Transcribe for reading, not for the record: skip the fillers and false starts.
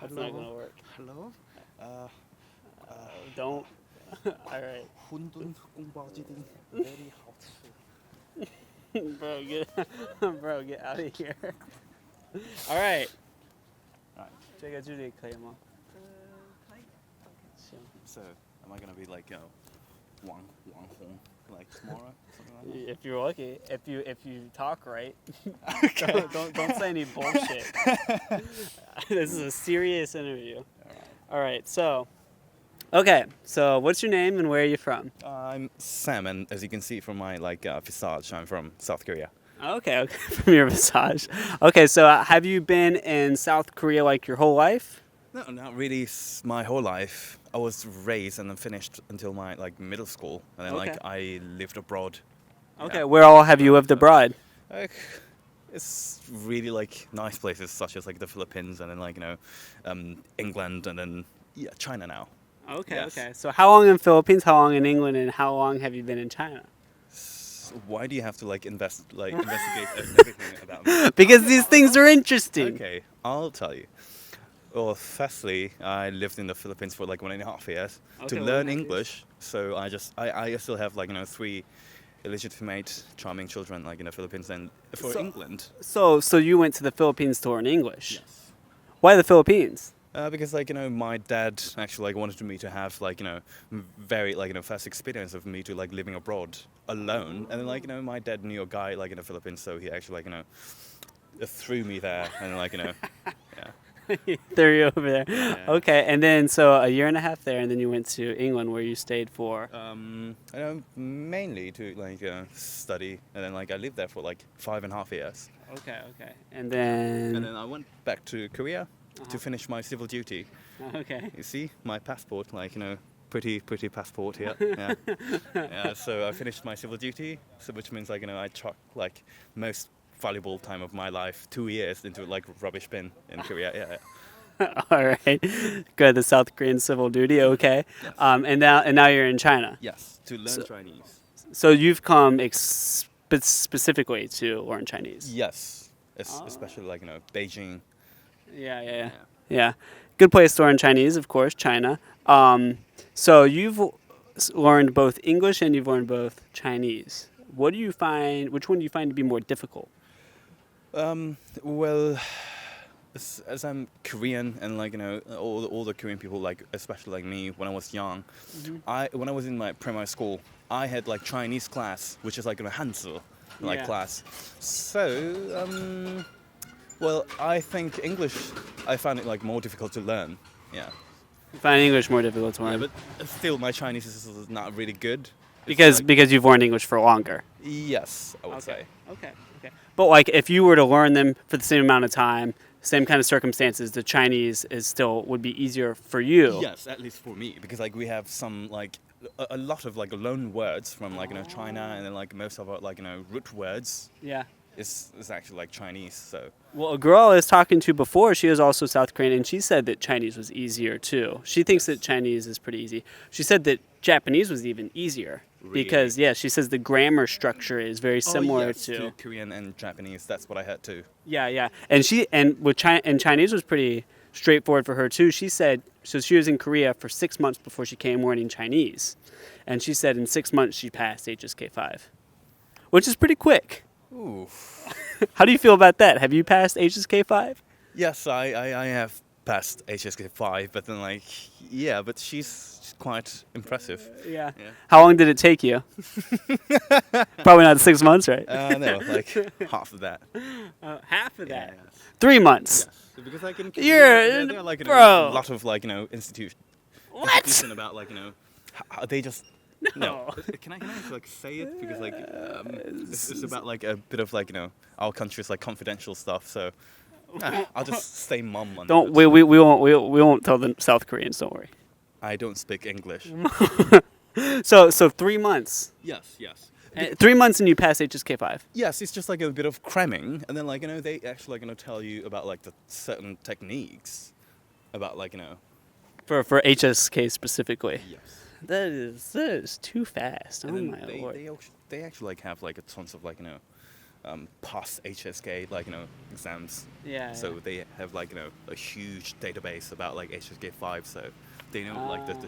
That's not gonna work. Hello. Uh, Don't. All right, 馄饨宫保鸡丁 very 好吃。 bro, get out of here. All right. Alright. 这个距离可以吗？行。So, am I gonna be like Wang Hong like tomorrow, something like If you're lucky, if you talk right, that? Okay. don't say any bullshit. This is a serious interview. All right, so what's your name and where are you from? I'm Sam, and as you can see from my visage, I'm from South Korea. Okay, from your visage. Okay, so have you been in South Korea like your whole life? No, not really. My whole life, I was raised and then finished until my middle school, and then Okay. I lived abroad. Okay, Yeah. where all have you lived abroad? Like, it's really nice places such as the Philippines, and then England, and then China now. Okay, Yes. okay. So how long in Philippines, how long in England, and how long have you been in China? Why do you have to investigate everything about me? Because these things are interesting. Okay, I'll tell you. Well, firstly, I lived in the Philippines for 1.5 years Okay, to 1.5 learn years. English. So I still have 3 illegitimate charming children in the Philippines, and for So- England. So you went to the Philippines to learn English. Why the Philippines? Because my dad actually wanted me to have very first experience of me to living abroad alone, and then my dad knew a guy in the Philippines, so he actually threw me there, and yeah. Threw you over there. Yeah. Okay, and then so a year and a half there, and then you went to England where you stayed for. Mainly to study, and then I lived there for 5.5 years, Okay, and then. and then I went back to Korea Uh-huh. to finish my civil duty. Okay. You see my passport, pretty passport here. Yeah. Yeah. So I finished my civil duty, so which means I chucked most valuable time of my life, 2 years, into rubbish bin in Korea. Yeah. All right. Good. The South Korean civil duty. Okay. Yes. And now you're in China. Yes. To learn Chinese. So you've come specifically to learn Chinese. Yes. Especially Beijing. Yeah. Good place to learn Chinese, of course, China. So you've learned both English and you've learned both Chinese. What do you find? Which one do you find to be more difficult? Well, as I'm Korean, and all the Korean people especially me when I was young, when I was in my primary school, I had Chinese class, which is a Hanzi Yeah. class. So well, I think English I found it more difficult to learn. Yeah. You find English more difficult to Yeah, learn but still my Chinese is not really good. It's because you've learned English for longer. yes, I would say. Okay. But if you were to learn them for the same amount of time, same kind of circumstances, the Chinese would be easier for you. Yes, at least for me, because we have some a lot of loan words from China, and then most of our root words Yeah. is actually Chinese. So Well, a girl I was talking to before, she was also South Korean, and she said that Chinese was easier too. She thinks that Chinese is pretty easy. She said that Japanese was even easier because, yeah, she says the grammar structure is very similar yes, to Korean and Japanese. That's what I had too. Yeah, and Chinese was pretty straightforward for her too. She said so she was in Korea for 6 months before she came learning Chinese, and she said in 6 months she passed HSK5, which is pretty quick. Ooh. How do you feel about that? Have you passed HSK5? Yes, I have passed HSK5, but then yeah, but she's quite impressive. Yeah. Yeah. How long did it take you? Probably not 6 months, right? No, half of that. Half of Yeah, 3 months. yes. Because in You're- there are bro. a lot of institution What? about how they just No. Can I say it, because it's about a bit of our country's confidential stuff, so I'll just stay mum on Don't it. we won't tell the South Koreans. Don't worry. I don't speak English. So 3 months. Yes. 3 months and you pass HSK5. Yes, it's just a bit of cramming, and then they actually tell you about the certain techniques about For HSK specifically. yes. That is too fast. And Oh then my lord. they actually have tons of pass HSK like exams. Yeah. So yeah. they have like a huge database about like HSK 5. So they know like the Ah.